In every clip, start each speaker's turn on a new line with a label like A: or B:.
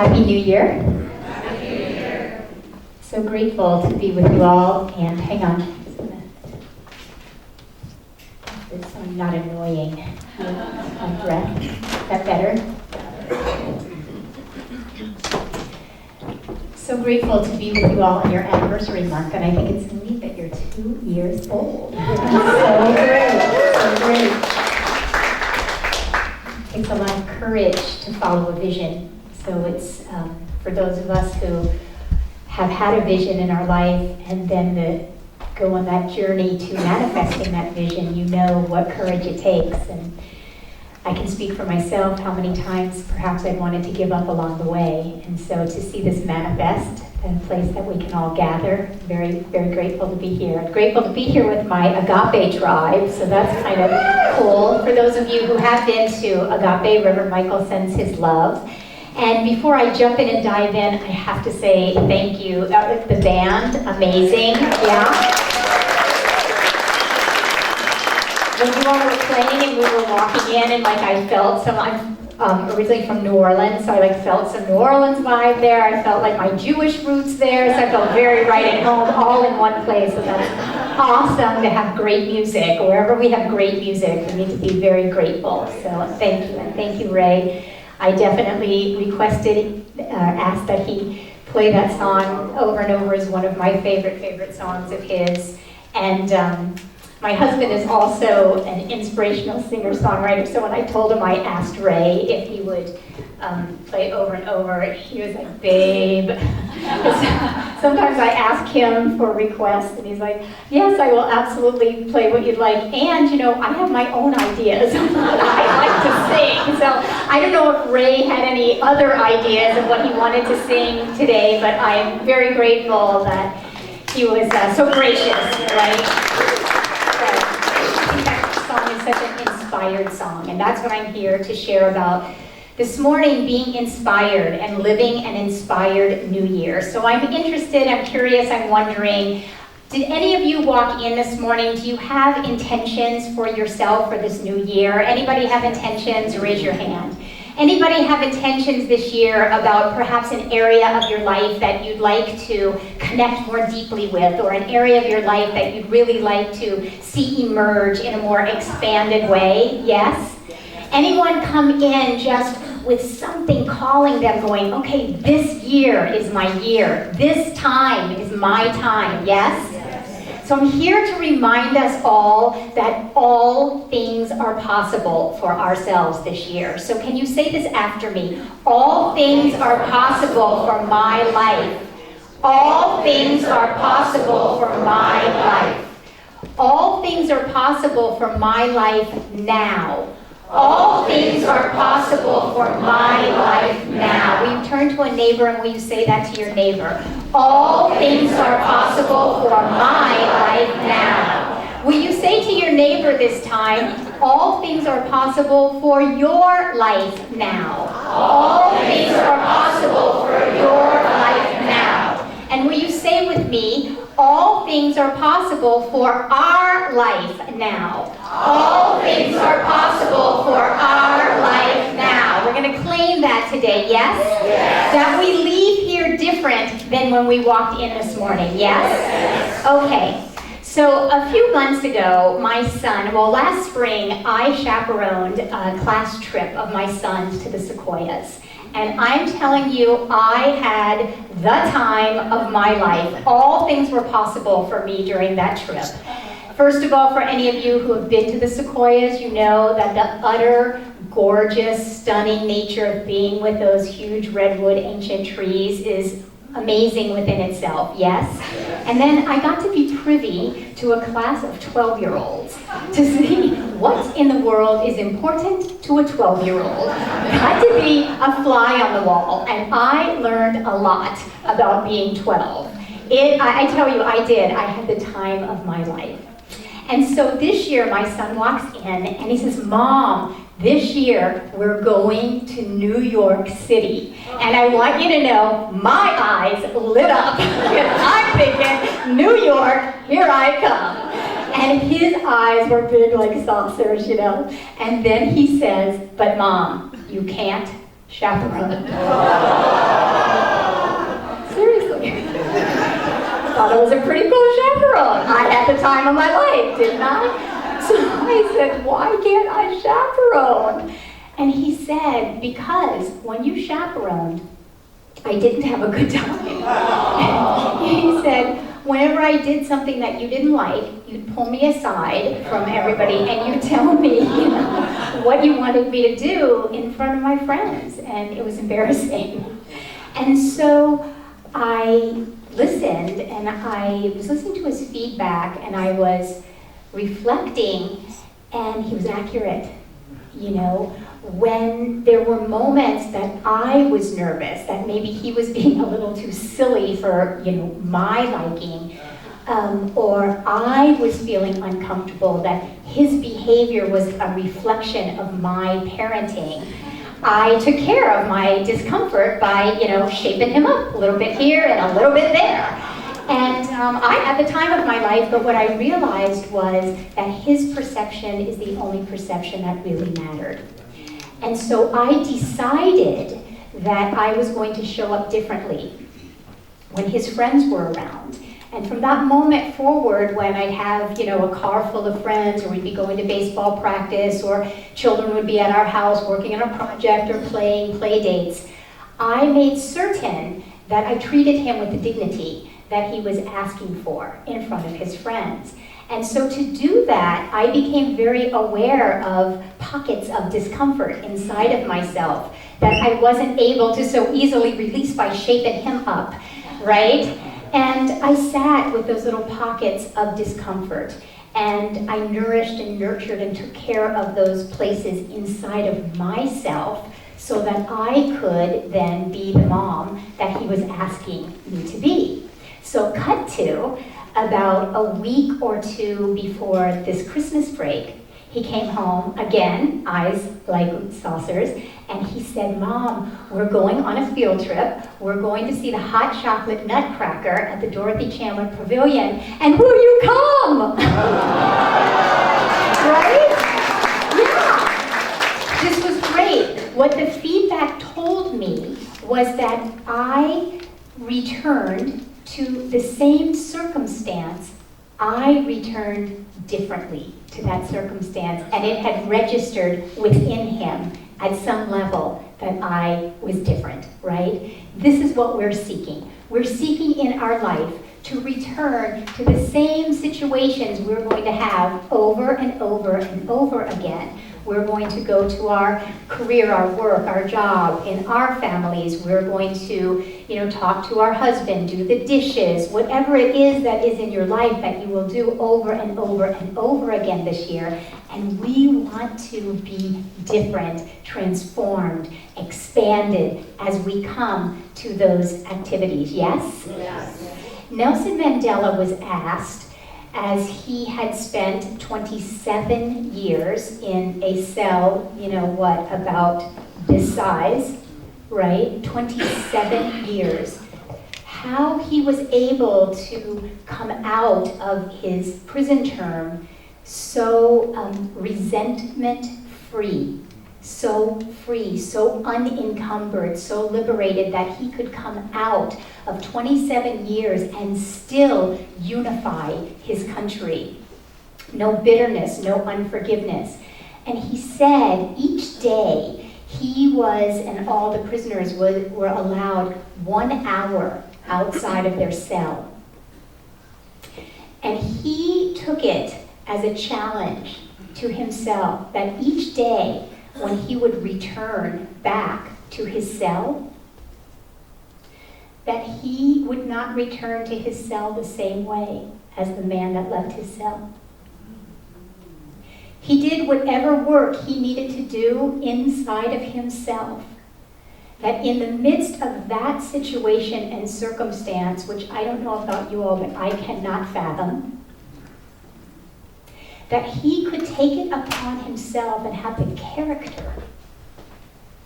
A: Happy New Year.
B: Happy New Year.
A: So grateful to be with you all, and hang on. So I'm not annoying my breath. Is that better? So grateful to be with you all in your anniversary month, and I think it's neat that you're 2 years old. So great, so great. It takes a lot of courage to follow a vision. So it's for those of us who have had a vision in our life and then go on that journey to manifesting that vision, you know what courage it takes. And I can speak for myself how many times perhaps I wanted to give up along the way. And so to see this manifest in a place that we can all gather, very, very grateful to be here. I'm grateful to be here with my Agape tribe, so that's kind of cool. For those of you who have been to Agape, Reverend Michael sends his love. And before I jump in and dive in, I have to say thank you. The band, amazing, yeah. When you all were playing and we were walking in, and I felt some, I'm originally from New Orleans, so I felt some New Orleans vibe there. I felt like my Jewish roots there, so I felt very right at home, all in one place. So that's awesome to have great music. Wherever we have great music, we need to be very grateful. So thank you, and thank you, Ray. I definitely requested, asked that he play that song over and over as one of my favorite songs of his. And my husband is also an inspirational singer-songwriter, so when I told him, I asked Ray if he would play over and over, he was like, babe. Sometimes I ask him for requests, and he's like, yes, I will absolutely play what you'd like, and I have my own ideas of what I like to sing, so I don't know if Ray had any other ideas of what he wanted to sing today, but I am very grateful that he was so gracious, right? Such an inspired song, and that's what I'm here to share about this morning, being inspired and living an inspired new year. So I'm interested, I'm curious, I'm wondering, did any of you walk in this morning? Do you have intentions for yourself for this new year? Anybody have intentions? Raise your hand. Anybody have intentions this year about perhaps an area of your life that you'd like to connect more deeply with, or an area of your life that you'd really like to see emerge in a more expanded way? Yes? Anyone come in just with something calling them, going, okay, this year is my year. This time is my time. Yes? So I'm here to remind us all that all things are possible for ourselves this year. So can you say this after me? All things are possible for my life. All things are possible for my life. All things are possible for my life now. All things are possible for my life now. Will you turn to a neighbor and will you say that to your neighbor? All things are possible for my life now. Will you say to your neighbor this time, all things are possible for your life now. All things are possible for your life now. And will you say with me, all things are possible for our life now. All things are possible for our life now. We're going to claim that today, yes? Yes. That we leave here different than when we walked in this morning, yes? Yes. Okay. So a few months ago, my son, last spring, I chaperoned a class trip of my sons to the Sequoias. And I'm telling you, I had the time of my life. All things were possible for me during that trip. First of all, for any of you who have been to the Sequoias, you know that the utter, gorgeous, stunning nature of being with those huge redwood ancient trees is amazing within itself, yes? And then I got to be privy to a class of 12-year-olds to see what in the world is important to a 12-year-old. Got to be a fly on the wall, and I learned a lot about being 12. I tell you, I did. I had the time of my life. And so this year, my son walks in, and he says, Mom, this year, we're going to New York City. And I want you to know, my eyes lit up. I'm thinking, New York, here I come. And his eyes were big like saucers, And then he says, but Mom, you can't chaperone. thought I was a pretty cool chaperone. I had the time of my life, didn't I? So I said, why can't I chaperone? And he said, because when you chaperoned, I didn't have a good time. He said, whenever I did something that you didn't like, you'd pull me aside from everybody and you'd tell me, what you wanted me to do in front of my friends. And it was embarrassing. And so I listened, and I was listening to his feedback, and I was reflecting, and he was accurate. When there were moments that I was nervous, that maybe he was being a little too silly for, my liking, or I was feeling uncomfortable, that his behavior was a reflection of my parenting, I took care of my discomfort by, shaping him up a little bit here and a little bit there. And I had the time of my life, but what I realized was that his perception is the only perception that really mattered. And so I decided that I was going to show up differently when his friends were around. And from that moment forward, when I'd have, a car full of friends, or we'd be going to baseball practice, or children would be at our house working on a project or playing play dates, I made certain that I treated him with the dignity that he was asking for in front of his friends. And so to do that, I became very aware of pockets of discomfort inside of myself that I wasn't able to so easily release by shaping him up, right? And I sat with those little pockets of discomfort, and I nourished and nurtured and took care of those places inside of myself so that I could then be the mom that he was asking me to be. So cut to about a week or two before this Christmas break, he came home, again, eyes like saucers, and he said, Mom, we're going on a field trip. We're going to see the hot chocolate nutcracker at the Dorothy Chandler Pavilion, and will you come? Right? Yeah. This was great. What the feedback told me was that I returned to the same circumstance. I returned differently to that circumstance, and it had registered within him at some level that I was different, right? This is what we're seeking. We're seeking in our life to return to the same situations we're going to have over and over and over again. We're going to go to our career, our work, our job, in our families. We're going to, talk to our husband, do the dishes, whatever it is that is in your life that you will do over and over and over again this year. And we want to be different, transformed, expanded as we come to those activities. Yes?
B: Yes.
A: Nelson Mandela was asked, as he had spent 27 years in a cell, about this size, right? 27 years. How he was able to come out of his prison term so resentment-free, so free, so unencumbered, so liberated that he could come out of 27 years and still unify his country. No bitterness, no unforgiveness. And he said each day he was, and all the prisoners were allowed 1 hour outside of their cell. And he took it as a challenge to himself that each day when he would return back to his cell, that he would not return to his cell the same way as the man that left his cell. He did whatever work he needed to do inside of himself, that in the midst of that situation and circumstance, which I don't know about you all, but I cannot fathom, that he could take it upon himself and have the character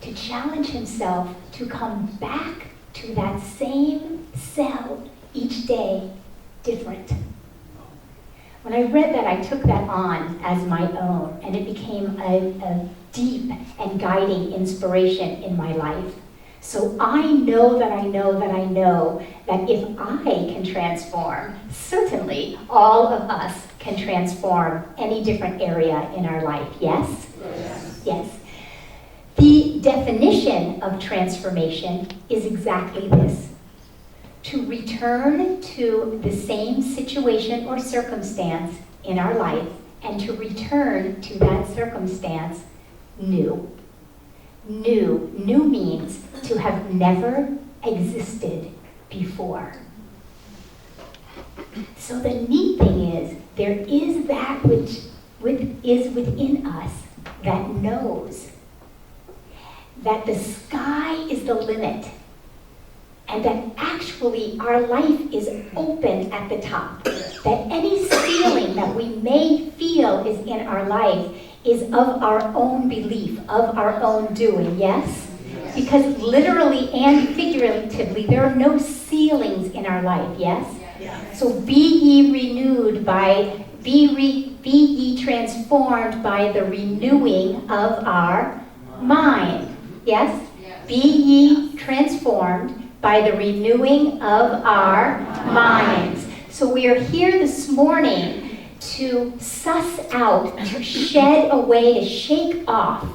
A: to challenge himself to come back to that same cell each day different. When I read that, I took that on as my own, and it became a deep and guiding inspiration in my life. So I know that I know that I know that if I can transform, certainly all of us can transform any different area in our life. Yes?
B: Yes.
A: Yes. The definition of transformation is exactly this: to return to the same situation or circumstance in our life and to return to that circumstance new. New. New means to have never existed before. So the neat thing is, there is that which is within us that knows that the sky is the limit, and that actually our life is open at the top. That any ceiling that we may feel is in our life is of our own belief, of our own doing, yes? Because literally and figuratively, there are no ceilings in our life, yes? So be ye transformed by the renewing of our mind, yes? Be ye transformed by the renewing of our minds. So we are here this morning to suss out, to shed away, to shake off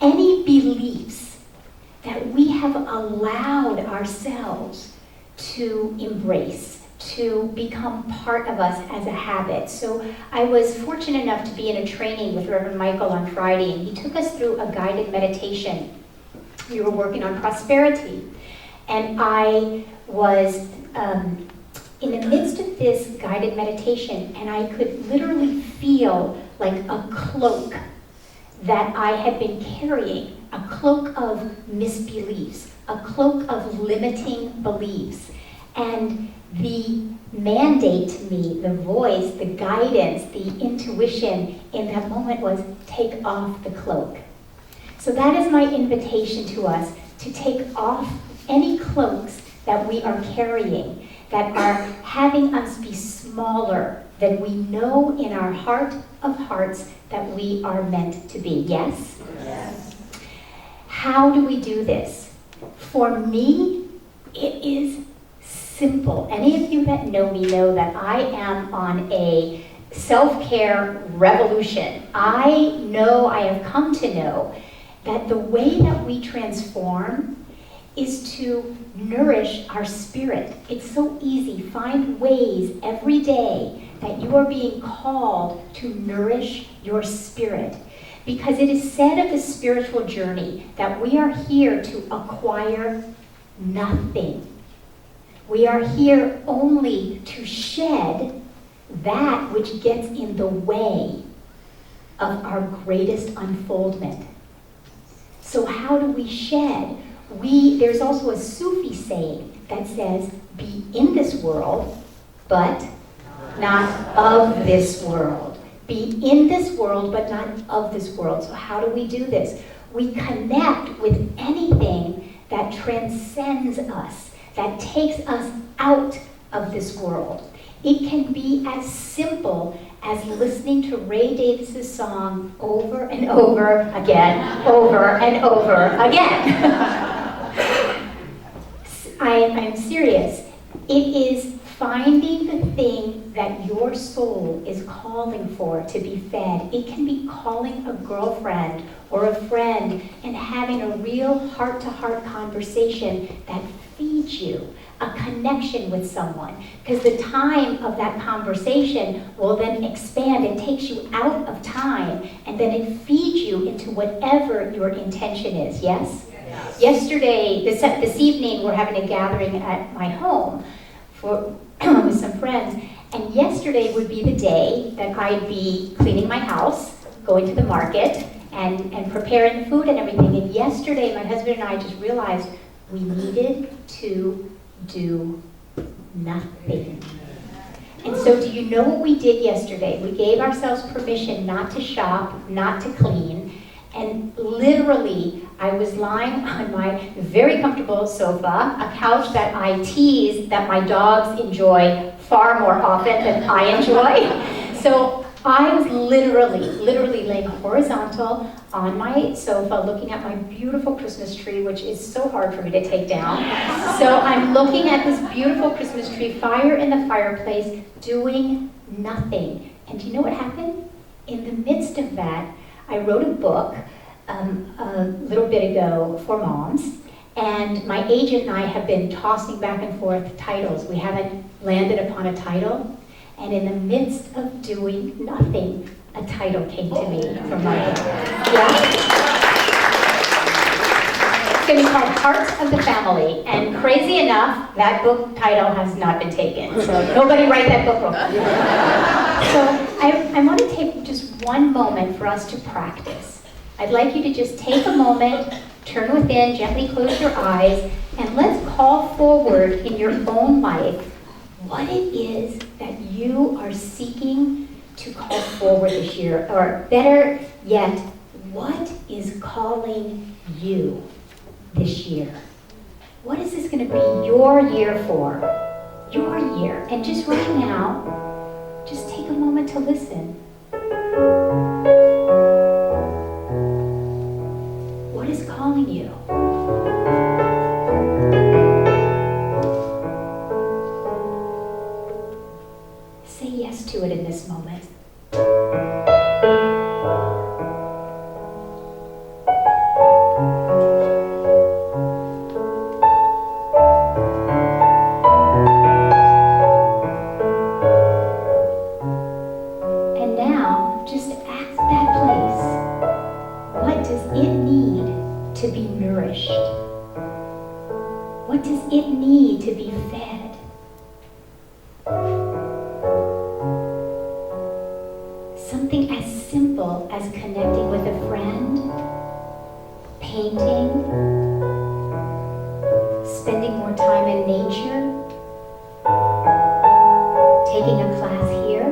A: any beliefs that we have allowed ourselves to embrace, to become part of us as a habit. So I was fortunate enough to be in a training with Reverend Michael on Friday, and he took us through a guided meditation. We were working on prosperity. And I was in the midst of this guided meditation, and I could literally feel like a cloak that I had been carrying, a cloak of misbeliefs, a cloak of limiting beliefs. And the mandate to me, the voice, the guidance, the intuition in that moment was, take off the cloak. So that is my invitation to us, to take off any cloaks that we are carrying, that are having us be smaller than we know in our heart of hearts that we are meant to be. Yes?
B: Yes.
A: How do we do this? For me, it is simple. Any of you that know me know that I am on a self-care revolution. I have come to know that the way that we transform is to nourish our spirit. It's so easy. Find ways every day that you are being called to nourish your spirit. Because it is said of the spiritual journey that we are here to acquire nothing. We are here only to shed that which gets in the way of our greatest unfoldment. So how do we shed? There's also a Sufi saying that says, be in this world, but not of this world. Be in this world, but not of this world. So how do we do this? We connect with anything that transcends us, that takes us out of this world. It can be as simple as listening to Ray Davis's song over and over again, over and over again. I'm serious. It is finding the thing that your soul is calling for to be fed. It can be calling a girlfriend or a friend and having a real heart-to-heart conversation that feeds you, a connection with someone. Because the time of that conversation will then expand. It takes you out of time, and then it feeds you into whatever your intention is, yes? Yes. Yesterday, this evening, we're having a gathering at my home with some friends, and yesterday would be the day that I'd be cleaning my house, going to the market, and preparing the food and everything. And yesterday, my husband and I just realized we needed to do nothing. And so do you know what we did yesterday? We gave ourselves permission not to shop, not to clean, and literally I was lying on my very comfortable sofa, a couch that I tease that my dogs enjoy far more often than I enjoy. So I was literally laying horizontal on my sofa looking at my beautiful Christmas tree, which is so hard for me to take down. So I'm looking at this beautiful Christmas tree, fire in the fireplace, doing nothing. And do you know what happened? In the midst of that, I wrote a book a little bit ago for moms, and my agent and I have been tossing back and forth titles. We haven't landed upon a title, and in the midst of doing nothing, a title came to me from my book. Yeah? It's going to be called Heart of the Family, and crazy enough, that book title has not been taken, so nobody write that book wrong. So I want to take just one moment for us to practice. I'd like you to just take a moment, turn within, gently close your eyes, and let's call forward in your own life what it is that you are seeking to call forward this year, or better yet, what is calling you this year? What is this going to be your year for? Your year. And just right now, just take a moment to listen. What is calling you? Say yes to it in this moment. And now, just at that place, what does it need to be nourished? What does it need to be fed? Something as simple as connecting with a friend, painting, spending more time in nature, taking a class here,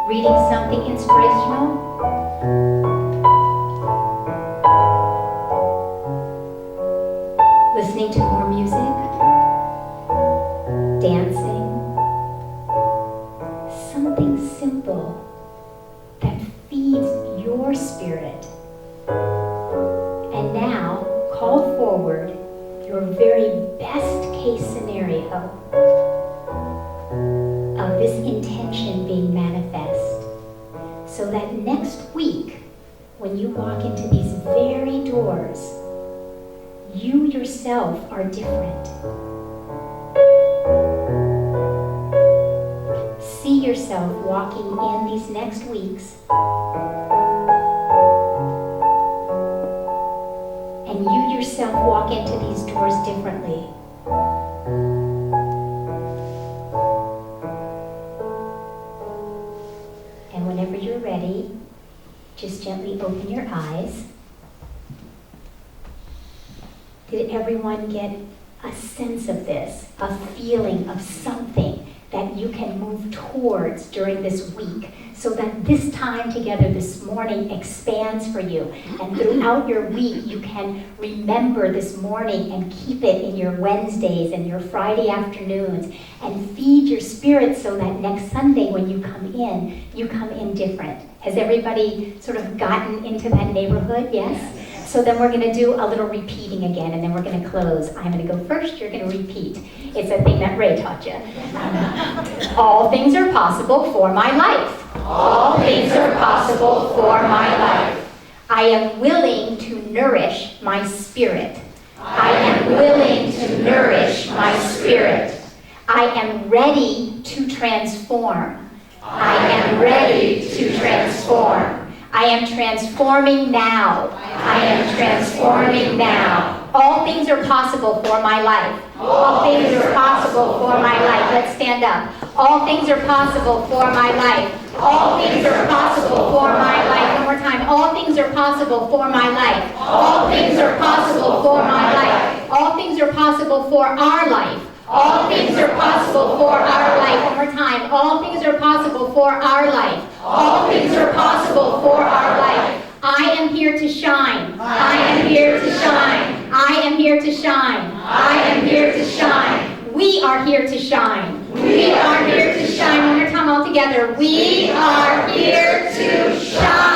A: reading something inspirational. Listening to more music, dancing, something simple that feeds your spirit. And now, call forward your very best case scenario of this intention being manifest, so that next week, when you walk into these very doors, you yourself are different. See yourself walking in these next weeks, and you yourself walk into these doors differently. And whenever you're ready, just gently open your eyes. Did everyone get a sense of this, a feeling of something that you can move towards during this week, so that this time together this morning expands for you, and throughout your week you can remember this morning and keep it in your Wednesdays and your Friday afternoons, and feed your spirit so that next Sunday when you come in different. Has everybody sort of gotten into that neighborhood? Yes? So then we're going to do a little repeating again, and then we're going to close. I'm going to go first, you're going to repeat. It's a thing that Ray taught you. All things are possible for my life.
B: All things are possible for my life.
A: I am willing to nourish my spirit.
B: I am willing to nourish my spirit.
A: I am ready to transform.
B: I am ready to transform.
A: I am transforming now.
B: I am transforming now.
A: All things are possible for my life.
B: All things are possible
A: for my life. Let's stand up. All things are possible for my life.
B: All things are possible
A: For my life. One more time. All things are possible for my life.
B: All things are possible for my life.
A: All things are possible for our life.
B: All things are possible for our life.
A: One more time. All things are possible for our life.
B: All things are possible for our life.
A: I am here to shine.
B: I am here to shine.
A: I am here to shine.
B: I am here to shine.
A: We are here to shine.
B: We are here to shine.
A: One more time all together.
B: We are here to shine.